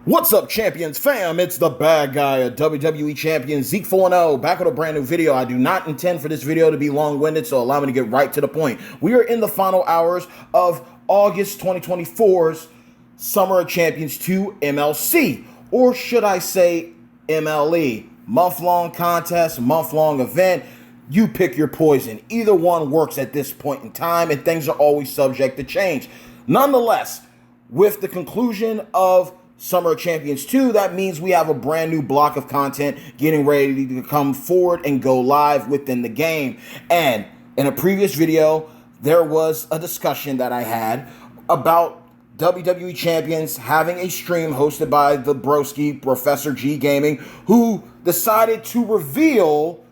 What's up, Champions fam? It's the bad guy, a WWE Champion, Zeke 4-0, back with a brand new video. I do not intend for this video to be long-winded, so allow me to get right to the point. We are in the final hours of August 2024's Summer of Champions 2 MLC, or should I say MLE. Month-long contest, month-long event. You pick your poison. Either one works at this point in time, and things are always subject to change. Nonetheless, with the conclusion of Summer of Champions 2, that means we have a brand new block of content getting ready to come forward and go live within the game. And in a previous video, there was a discussion that I had about WWE Champions having a stream hosted by the broski, Professor G Gaming, who decided to reveal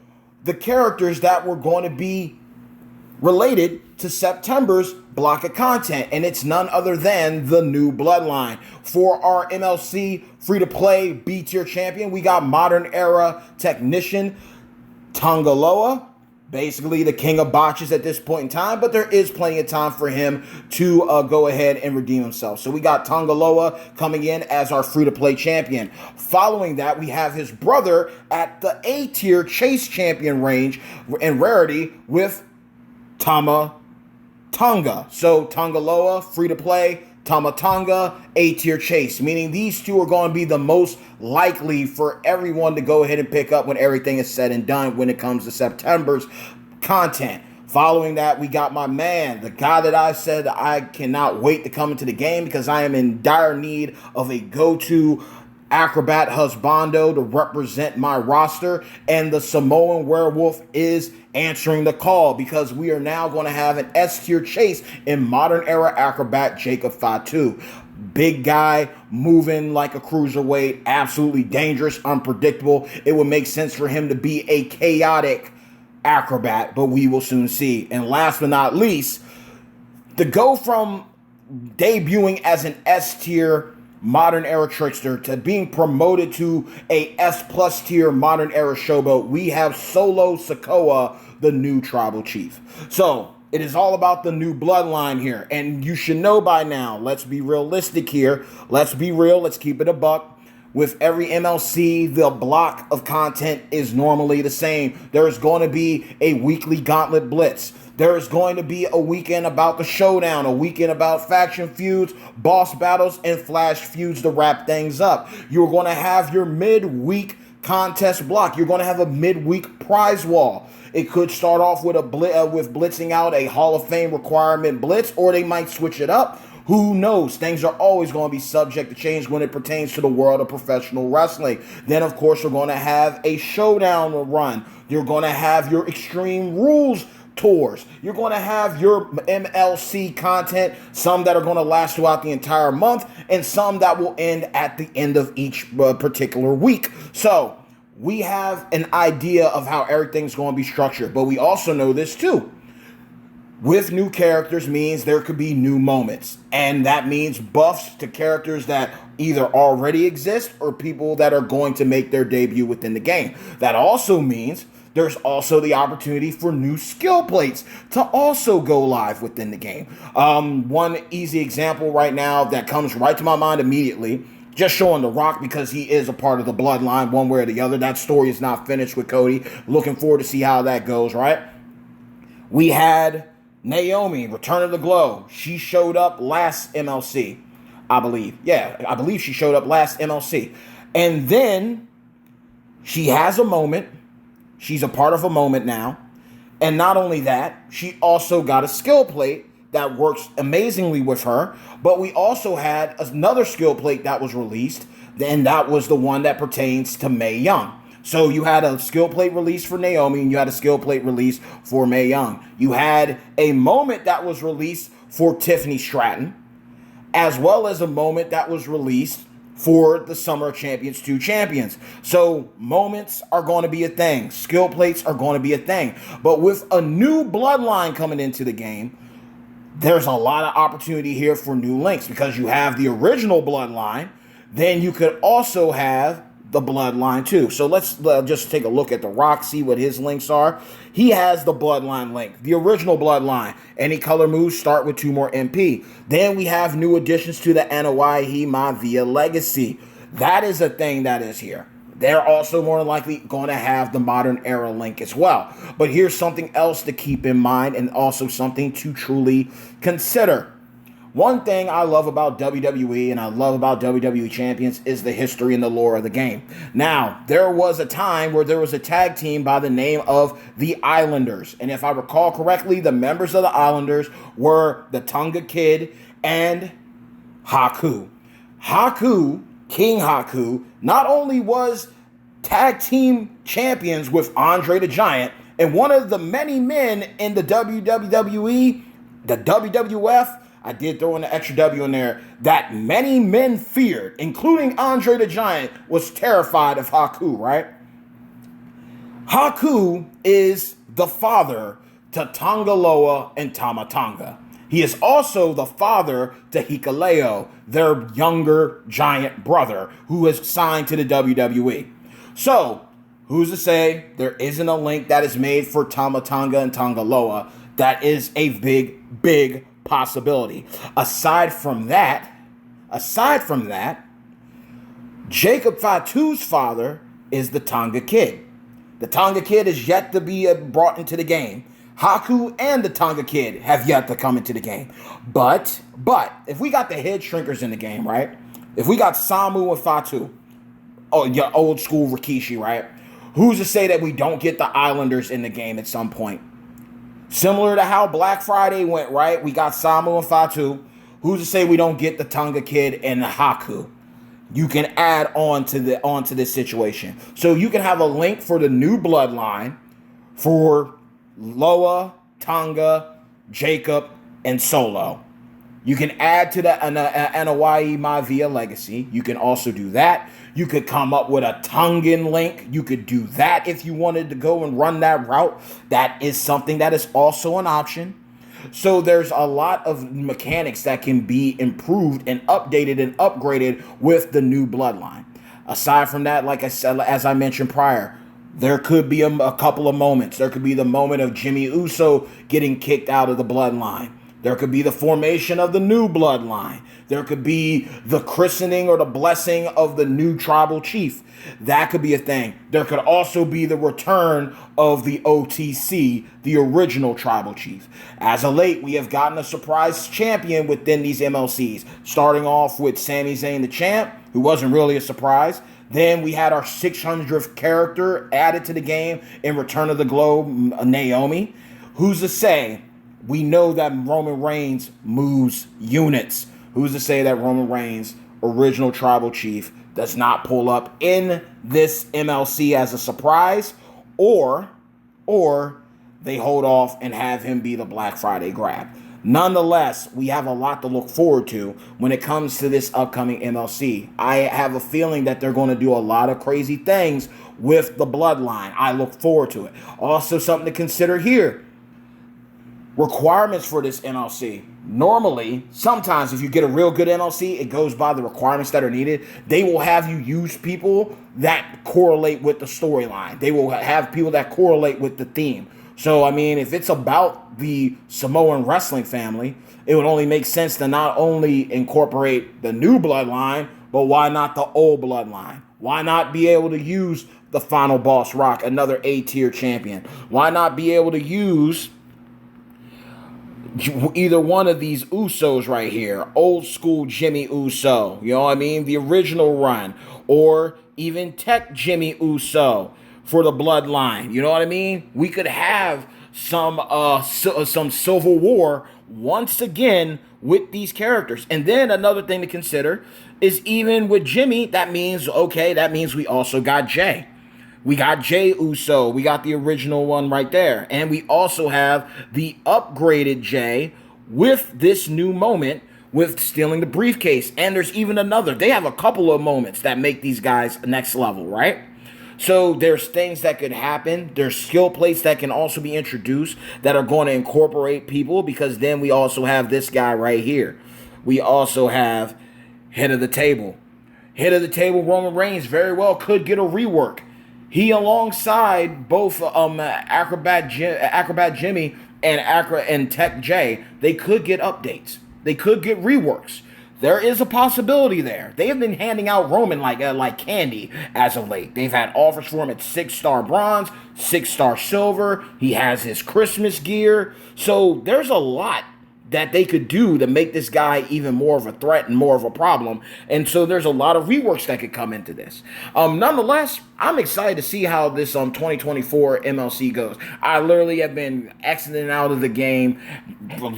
the characters that were going to be related to September's block of content, and it's none other than the new Bloodline. For our MLC free-to-play B-tier champion, we got modern era technician Tongaloa, basically the king of botches at this point in time, but there is plenty of time for him to go ahead and redeem himself. So we got Tongaloa coming in as our free-to-play champion. Following that, we have his brother at the A-tier chase champion range and rarity with Tama Tonga. So Tongaloa, free to play, Tama Tonga, A-tier chase, meaning these two are going to be the most likely for everyone to go ahead and pick up when everything is said and done when it comes to September's content. Following that, we got my man, the guy that I said I cannot wait to come into the game because I am in dire need of a go-to acrobat husbando to represent my roster, and the Samoan werewolf is answering the call because we are now going to have an S-tier chase in modern era acrobat Jacob Fatu. Big guy, moving like a cruiserweight, absolutely dangerous, unpredictable. It would make sense for him to be a chaotic acrobat, but we will soon see. And last but not least, to go from debuting as an S-tier modern era trickster to being promoted to a S plus tier modern era showboat, we have Solo Sikoa, the new tribal chief. So it is all about the new Bloodline here, and you should know by now. Let's be realistic here. Let's be real. Let's keep it a buck. With every MLC, the block of content is normally the same. There is going to be a weekly gauntlet blitz. There is going to be a weekend about the showdown, a weekend about faction feuds, boss battles, and flash feuds to wrap things up. You're going to have your midweek contest block. You're going to have a midweek prize wall. It could start off with with blitzing out a Hall of Fame requirement blitz, or they might switch it up. Who knows? Things are always going to be subject to change when it pertains to the world of professional wrestling. Then, of course, you're going to have a showdown run. You're going to have your Extreme Rules tours. You're going to have your MLC content, some that are going to last throughout the entire month, and some that will end at the end of each particular week. So we have an idea of how everything's going to be structured, but we also know this too. With new characters means there could be new moments, and that means buffs to characters that either already exist or people that are going to make their debut within the game. That also means there's also the opportunity for new skill plates to also go live within the game. One easy example right now that comes right to my mind immediately, just showing The Rock because he is a part of the Bloodline one way or the other. That story is not finished with Cody. Looking forward to see how that goes, right? We had Naomi, Return of the Glow. She showed up last MLC, I believe. Yeah, I believe she showed up last MLC. And then she has a moment. She's a part of a moment now. And not only that, she also got a skill plate that works amazingly with her. But we also had another skill plate that was released. And that was the one that pertains to Mae Young. So you had a skill plate release for Naomi, and you had a skill plate release for Mae Young. You had a moment that was released for Tiffany Stratton, as well as a moment that was released for the Summer of Champions 2 champions. So moments are going to be a thing. Skill plates are going to be a thing. But with a new Bloodline coming into the game, there's a lot of opportunity here for new links because you have the original Bloodline. Then you could also have the Bloodline too. So let's just take a look at The Rock, see what his links are. He has the Bloodline link, the original Bloodline. Any color moves start with 2 more MP. Then we have new additions to the Anoa'i Maavia Legacy. That is a thing that is here. They're also more than likely going to have the modern era link as well. But here's something else to keep in mind and also something to truly consider. One thing I love about WWE and I love about WWE Champions is the history and the lore of the game. Now, there was a time where there was a tag team by the name of the Islanders. And if I recall correctly, the members of the Islanders were the Tonga Kid and Haku. Haku, King Haku, not only was tag team champions with Andre the Giant and one of the many men in the WWE, the WWF, I did throw in the extra W in there, that many men feared, including Andre the Giant, was terrified of Haku, right? Haku is the father to Tongaloa and Tama Tonga. He is also the father to Hikuleo, their younger giant brother, who is signed to the WWE. So, who's to say there isn't a link that is made for Tama Tonga and Tongaloa? That is a big possibility. Aside from that, Jacob Fatu's father is the Tonga Kid. The Tonga Kid is yet to be brought into the game. Haku and the Tonga Kid have yet to come into the game. But, if we got the head shrinkers in the game, right? If we got Samu and Fatu, oh, your old school Rikishi, right? Who's to say that we don't get the Islanders in the game at some point? Similar to how Black Friday went, right? We got Samu and Fatu. Who's to say we don't get the Tonga Kid and the Haku? You can add on to this situation. So you can have a link for the new bloodline for Loa, Tonga, Jacob, and Solo. You can add to the Anoa'i Maivia legacy. You can also do that. You could come up with a Tongan link. You could do that if you wanted to go and run that route. That is something that is also an option. So there's a lot of mechanics that can be improved and updated and upgraded with the new bloodline. Aside from that, like I said, as I mentioned prior, there could be a couple of moments. There could be the moment of Jimmy Uso getting kicked out of the bloodline. There could be the formation of the new bloodline. There could be the christening or the blessing of the new tribal chief. That could be a thing. There could also be the return of the OTC, the original tribal chief. As of late, we have gotten a surprise champion within these MLCs, starting off with Sami Zayn the champ, who wasn't really a surprise. Then we had our 600th character added to the game in Return of the Globe, Naomi. Who's to say? We know that Roman Reigns moves units. Who's to say that Roman Reigns, original tribal chief, does not pull up in this MLC as a surprise, or they hold off and have him be the Black Friday grab. Nonetheless, we have a lot to look forward to when it comes to this upcoming MLC. I have a feeling that they're going to do a lot of crazy things with the bloodline. I look forward to it. Also, something to consider here. Requirements for this MLC. Normally, sometimes if you get a real good MLC, it goes by the requirements that are needed. They will have you use people that correlate with the storyline. They will have people that correlate with the theme. So, I mean, if it's about the Samoan wrestling family, it would only make sense to not only incorporate the new bloodline, but why not the old bloodline? Why not be able to use the final boss Rock, another A-tier champion? Why not be able to use either one of these Usos right here, old school Jimmy Uso, you know what I mean, the original run, or even Tech Jimmy Uso for the bloodline, you know what I mean? We could have some Civil War once again with these characters. And then another thing to consider is even with Jimmy, that means we also got Jay. We got Jay Uso. We got the original one right there. And we also have the upgraded Jay with this new moment with stealing the briefcase. And there's even another. They have a couple of moments that make these guys next level, right? So there's things that could happen. There's skill plates that can also be introduced that are going to incorporate people, because then we also have this guy right here. We also have head of the table. Head of the table, Roman Reigns very well could get a rework. He, alongside both Acrobat Jimmy and Tech J, they could get updates. They could get reworks. there is a possibility there. They have been handing out Roman like candy as of late. They've had offers for him at 6-star bronze, 6-star silver. He has his Christmas gear. So there's a lot that they could do to make this guy even more of a threat and more of a problem. And so there's a lot of reworks that could come into this. Nonetheless, I'm excited to see how this 2024 MLC goes. I literally have been exiting out of the game,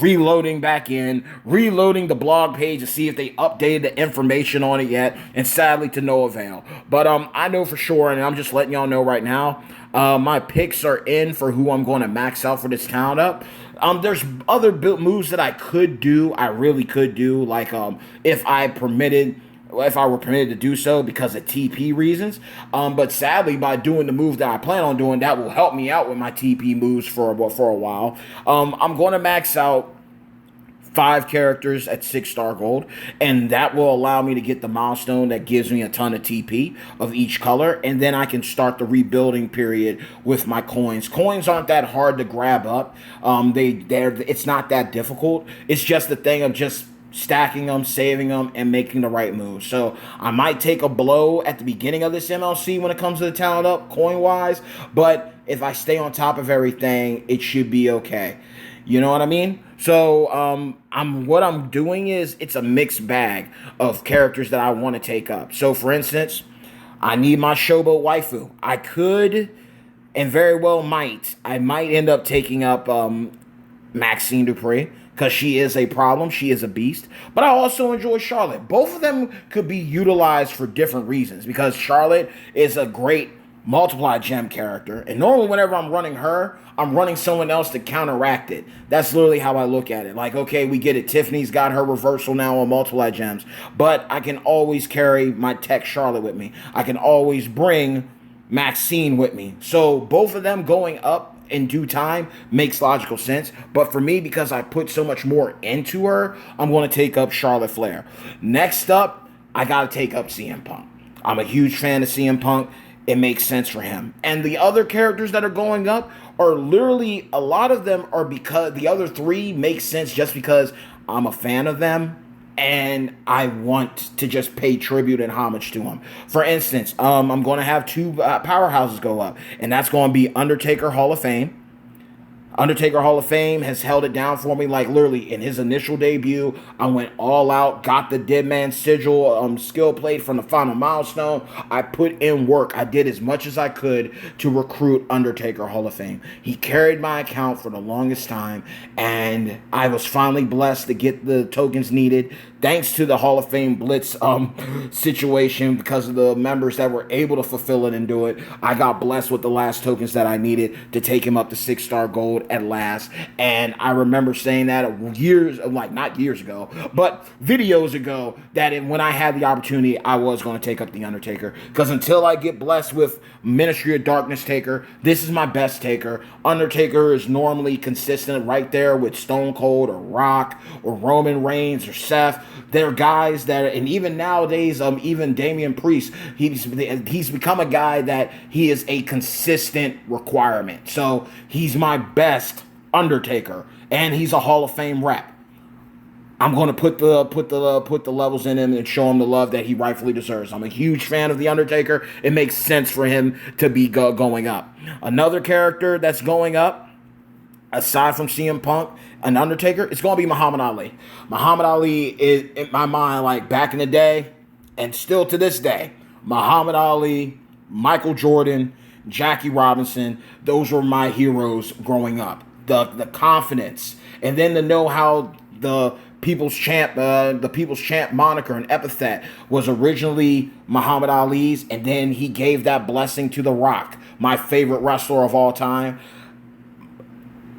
reloading back in, reloading the blog page to see if they updated the information on it yet, and sadly to no avail. But I know for sure, and I'm just letting y'all know right now, my picks are in for who I'm going to max out for this count up. There's other moves that I could do. I really could do, like if I were permitted to do so because of TP reasons. But sadly, by doing the move that I plan on doing, that will help me out with my TP moves for a while. I'm going to max out 5 characters at 6-star gold, and that will allow me to get the milestone that gives me a ton of TP of each color, and then I can start the rebuilding period with my coins. Coins aren't that hard to grab up. It's not that difficult. It's just the thing of just stacking them, saving them, and making the right moves. So I might take a blow at the beginning of this MLC when it comes to the talent up, coin-wise, but if I stay on top of everything, it should be okay. You know what I mean? So what I'm doing is it's a mixed bag of characters that I want to take up. So for instance, I need my Showboat waifu. I could and very well I might end up taking up Maxine Dupree, because she is a problem. She is a beast. But I also enjoy Charlotte. Both of them could be utilized for different reasons, because Charlotte is a great multiply gem character. And normally whenever I'm running her, I'm running someone else to counteract it. That's literally how I look at it. Like, okay, we get it. Tiffany's got her reversal now on multiply gems. But I can always carry my tech Charlotte with me. I can always bring Maxine with me. So both of them going up in due time makes logical sense. But for me, because I put so much more into her, I'm going to take up Charlotte Flair. Next up, I got to take up CM Punk. I'm a huge fan of CM Punk. It makes sense for him. And the other characters that are going up are literally, a lot of them are because the other 3 make sense just because I'm a fan of them and I want to just pay tribute and homage to them. For instance, I'm going to have 2 powerhouses go up, and that's going to be Undertaker Hall of Fame. Undertaker Hall of Fame has held it down for me. Like, literally, in his initial debut, I went all out, got the Dead Man Sigil skill plate from the final milestone. I put in work. I did as much as I could to recruit Undertaker Hall of Fame. He carried my account for the longest time, and I was finally blessed to get the tokens needed, thanks to the Hall of Fame Blitz situation, because of the members that were able to fulfill it and do it. I got blessed with the last tokens that I needed to take him up to 6-star gold at last. And I remember saying that not years ago, but videos ago, that when I had the opportunity, I was going to take up the Undertaker, because until I get blessed with Ministry of Darkness Taker, this is my best Taker. Undertaker is normally consistent right there with Stone Cold or Rock or Roman Reigns or Seth. They're guys that, and even nowadays, even Damian Priest, he's become a guy that he is a consistent requirement. So he's my best Undertaker, and he's a Hall of Fame rep. I'm going to put the levels in him and show him the love that he rightfully deserves. I'm a huge fan of the Undertaker. It makes sense for him to be going up. Another character that's going up, aside from CM Punk and Undertaker, it's going to be Muhammad Ali. Muhammad Ali is, in my mind, like back in the day, and still to this day, Muhammad Ali, Michael Jordan, Jackie Robinson, those were my heroes growing up. The confidence, and then to know how the People's Champ moniker and epithet was originally Muhammad Ali's, and then he gave that blessing to The Rock, my favorite wrestler of all time.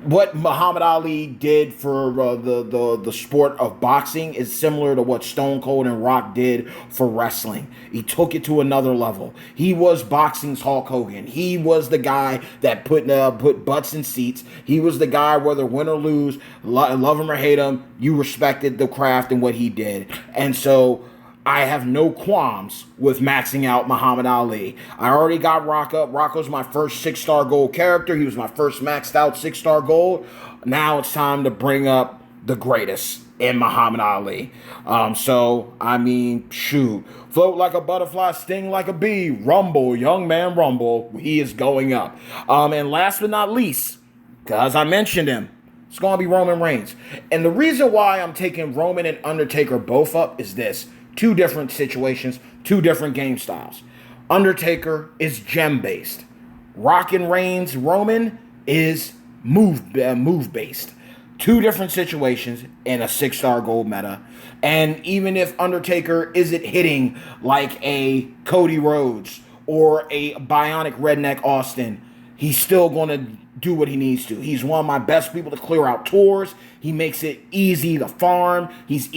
What Muhammad Ali did for the sport of boxing is similar to what Stone Cold and Rock did for wrestling. He took it to another level. He was boxing's Hulk Hogan. He was the guy that put butts in seats. He was the guy, whether win or lose, love him or hate him, you respected the craft and what he did. And so I have no qualms with maxing out Muhammad Ali. I already got Rock up. Rocco's my first 6-star gold character. He was my first maxed out 6-star gold. Now it's time to bring up the greatest. in Muhammad Ali. So, I mean, shoot. Float like a butterfly, sting like a bee. Rumble, young man, rumble. He is going up. And last but not least, because I mentioned him, it's going to be Roman Reigns. And the reason why I'm taking Roman and Undertaker both up is this. Two different situations, two different game styles. Undertaker is gem-based. Rockin' Reigns, Roman is move-based. Two different situations in a 6-star gold meta. And even if Undertaker isn't hitting like a Cody Rhodes or a bionic redneck Austin, he's still going to do what he needs to. He's one of my best people to clear out tours. He makes it easy to farm. He's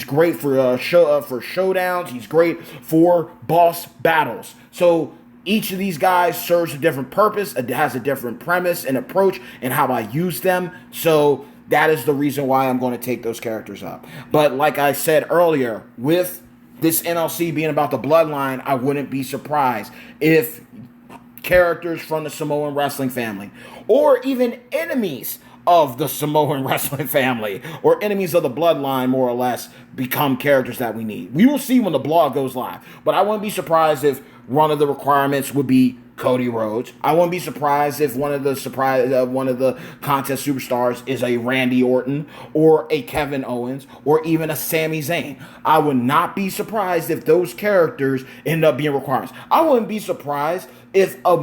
great for showdowns. He's great for boss battles. So each of these guys serves a different purpose. It has a different premise and approach and how I use them. So that is the reason why I'm going to take those characters up. But like I said earlier, with this NLC being about the bloodline, I wouldn't be surprised if characters from the Samoan wrestling family, or even enemies of the Samoan wrestling family, or enemies of the bloodline, more or less, become characters that we need. We will see when the blog goes live, but I wouldn't be surprised if one of the requirements would be Cody Rhodes. I wouldn't be surprised if one of the contest superstars is a Randy Orton or a Kevin Owens or even a Sami Zayn. I would not be surprised if those characters end up being requirements. I wouldn't be surprised if a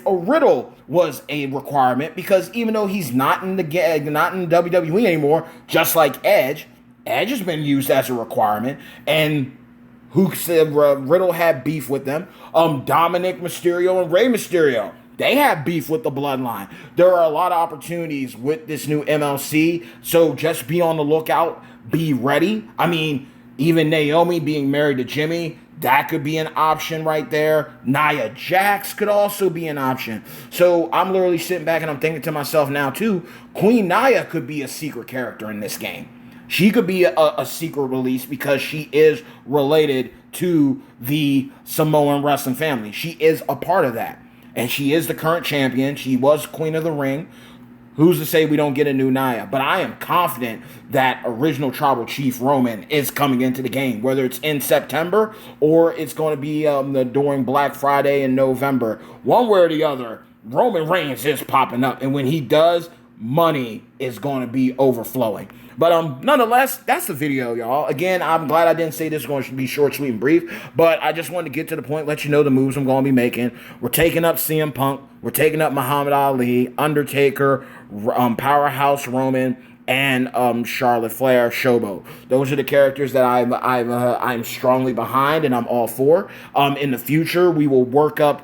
Riddle was a requirement, because even though he's not in WWE anymore, just like Edge has been used as a requirement, and who said Riddle had beef with them. Dominic Mysterio and Rey Mysterio, they have beef with the bloodline. There are a lot of opportunities with this new MLC, so just be on the lookout. Be ready. I mean, even Naomi being married to Jimmy, that could be an option right there. Nia Jax could also be an option. So I'm literally sitting back and I'm thinking to myself now too, Queen Nia could be a secret character in this game. She could be a secret release because she is related to the Samoan wrestling family. She is a part of that. And she is the current champion. She was Queen of the Ring. Who's to say we don't get a new Nia? But I am confident that original Tribal Chief Roman is coming into the game, whether it's in September or it's going to be during Black Friday in November. One way or the other, Roman Reigns is popping up. And when he does, money is going to be overflowing. But nonetheless, that's the video, y'all. Again, I'm glad I didn't say this is going to be short, sweet, and brief. But I just wanted to get to the point, let you know the moves I'm going to be making. We're taking up CM Punk. We're taking up Muhammad Ali, Undertaker, Powerhouse Roman, and Charlotte Flair, Showboat. Those are the characters that I'm strongly behind and I'm all for. In the future, we will work up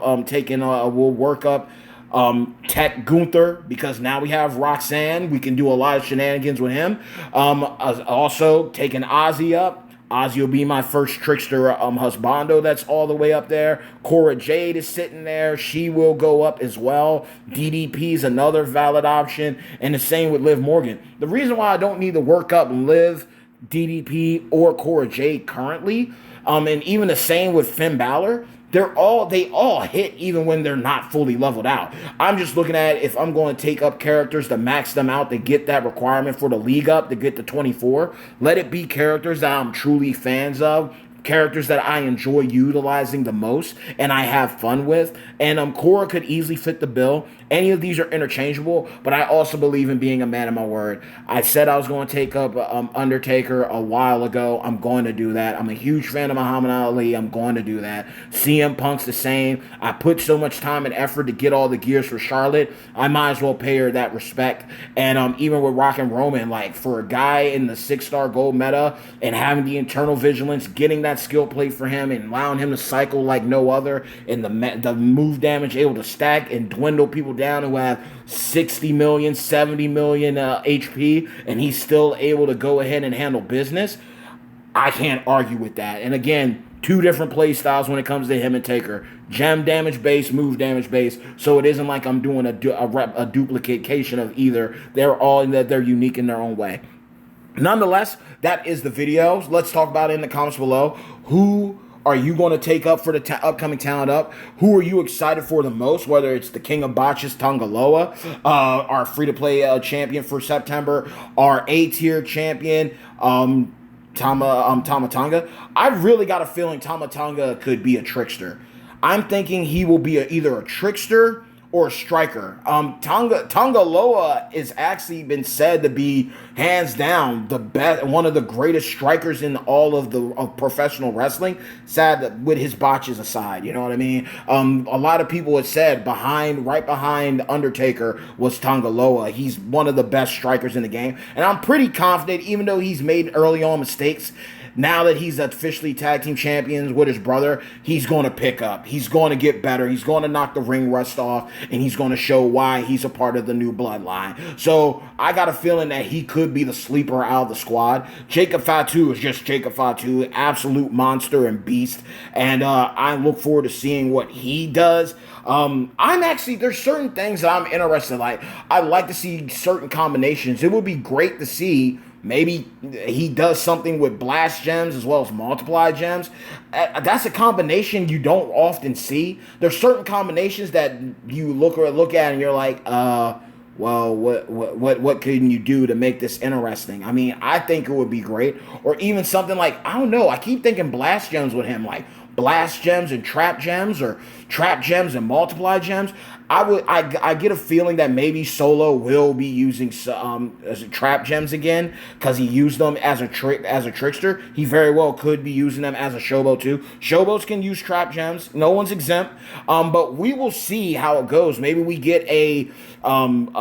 Tech Gunther, because now we have Roxanne. We can do a lot of shenanigans with him. Also taking Ozzy up. Ozzy will be my first trickster husbando that's all the way up there. Cora Jade is sitting there. She will go up as well. DDP is another valid option. And the same with Liv Morgan. The reason why I don't need to work up Liv, DDP, or Cora Jade currently, and even the same with Finn Balor, they all hit even when they're not fully leveled out. I'm just looking at if I'm going to take up characters to max them out to get that requirement for the league up to get to 24. Let it be characters that I'm truly fans of, characters that I enjoy utilizing the most and I have fun with. And Cora could easily fit the bill. Any of these are interchangeable, but I also believe in being a man of my word. I said I was going to take up Undertaker a while ago. I'm going to do that. I'm a huge fan of Muhammad Ali. I'm going to do that. CM Punk's the same. I put so much time and effort to get all the gears for Charlotte. I might as well pay her that respect. And even with Rockin' Roman, like for a guy in the 6-star gold meta and having the internal vigilance, getting that skill plate for him and allowing him to cycle like no other, and the move damage able to stack and dwindle people down who have 60 million, 70 million HP, and he's still able to go ahead and handle business. I can't argue with that. And again, two different play styles when it comes to him and Taker. Gem damage base, move damage base. So it isn't like I'm doing a duplication of either. They're unique in their own way. Nonetheless, that is the video. Let's talk about it in the comments below. Who are you going to take up for the upcoming talent up? Who are you excited for the most? Whether it's the King of Botches, Tonga Loa, our free-to-play champion for September, our A-tier champion, Tama Tonga. I really got a feeling Tama Tonga could be a trickster. I'm thinking he will be either a trickster or a striker. Tonga Loa is actually been said to be hands down the best, one of the greatest strikers in all of professional wrestling. Sad that with his botches aside, you know what I mean. A lot of people have said right behind Undertaker was Tonga Loa. He's one of the best strikers in the game, and I'm pretty confident, even though he's made early on mistakes. Now that he's officially tag team champions with his brother, he's going to pick up. He's going to get better. He's going to knock the ring rust off, and he's going to show why he's a part of the new bloodline. So I got a feeling that he could be the sleeper out of the squad. Jacob Fatu is just Jacob Fatu, absolute monster and beast. And I look forward to seeing what he does. There's certain things that I'm interested in. Like, I like to see certain combinations. It would be great to see maybe he does something with blast gems as well as multiply gems. That's a combination you don't often see. There's certain combinations that you look at and you're like, well, what can you do to make this interesting? I mean, I think it would be great. Or even something like, I don't know, I keep thinking blast gems with him, like blast gems and trap gems, or trap gems and multiply gems. I get a feeling that maybe Solo will be using trap gems again, because he used them as a trickster. He very well could be using them as a showboat too. Showboats can use trap gems. No one's exempt. But we will see how it goes. Maybe we get a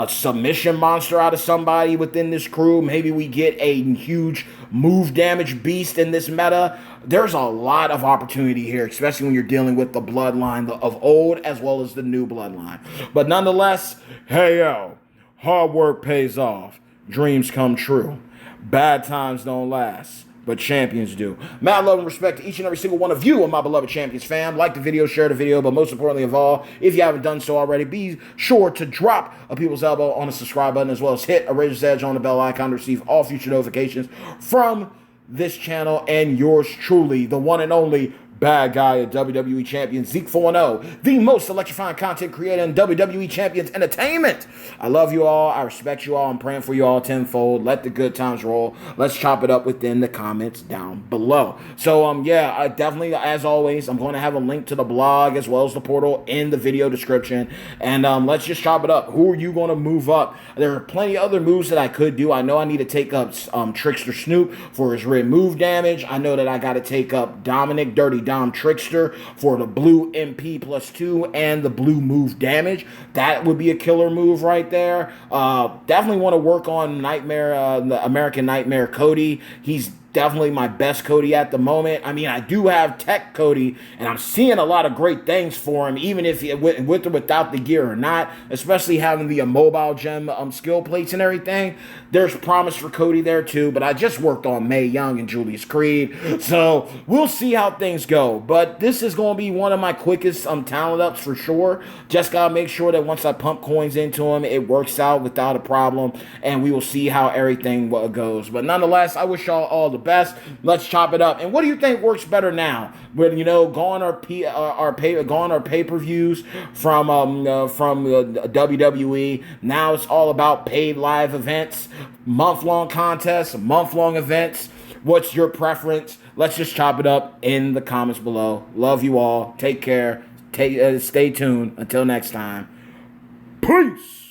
submission monster out of somebody within this crew. Maybe we get a huge move damage beast in this meta. There's a lot of opportunity here, especially when you're dealing with the bloodline of old as well as the new bloodline. But nonetheless, hey yo, hard work pays off. Dreams come true. Bad times don't last, but champions do. Mad love and respect to each and every single one of you, my beloved champions fam. Like the video, share the video, but most importantly of all, if you haven't done so already, be sure to drop a people's elbow on the subscribe button, as well as hit a razor's edge on the bell icon to receive all future notifications from this channel and yours truly, the one and only bad guy of WWE Champion Zeke 4-0, the most electrifying content creator in WWE Champions Entertainment. I love you all. I respect you all. I'm praying for you all tenfold. Let the good times roll. Let's chop it up within the comments down below. So, yeah, I definitely, as always, I'm going to have a link to the blog as well as the portal in the video description. And let's just chop it up. Who are you going to move up? There are plenty of other moves that I could do. I know I need to take up Trickster Snoop for his red move damage. I know that I got to take up Dominic Dirty Dom Trickster for the blue MP +2 and the blue move damage. That would be a killer move right there. Definitely want to work on the American Nightmare Cody. He's definitely my best Cody at the moment. I mean, I do have Tech Cody, and I'm seeing a lot of great things for him, even if with or without the gear or not, especially having the immobile gem skill plates and everything. There's promise for Cody there too, but I just worked on Mae Young and Julius Creed, so we'll see how things go. But this is going to be one of my quickest talent ups for sure. Just got to make sure that once I pump coins into him, it works out without a problem, and we will see how everything goes. But nonetheless, I wish y'all all the best. Let's chop it up. And what do you think works better now? When gone our pay-per-views from WWE. Now it's all about paid live events, month-long contests, month-long events. What's your preference? Let's just chop it up in the comments below. Love you all. Take care. Stay tuned. Until next time. Peace.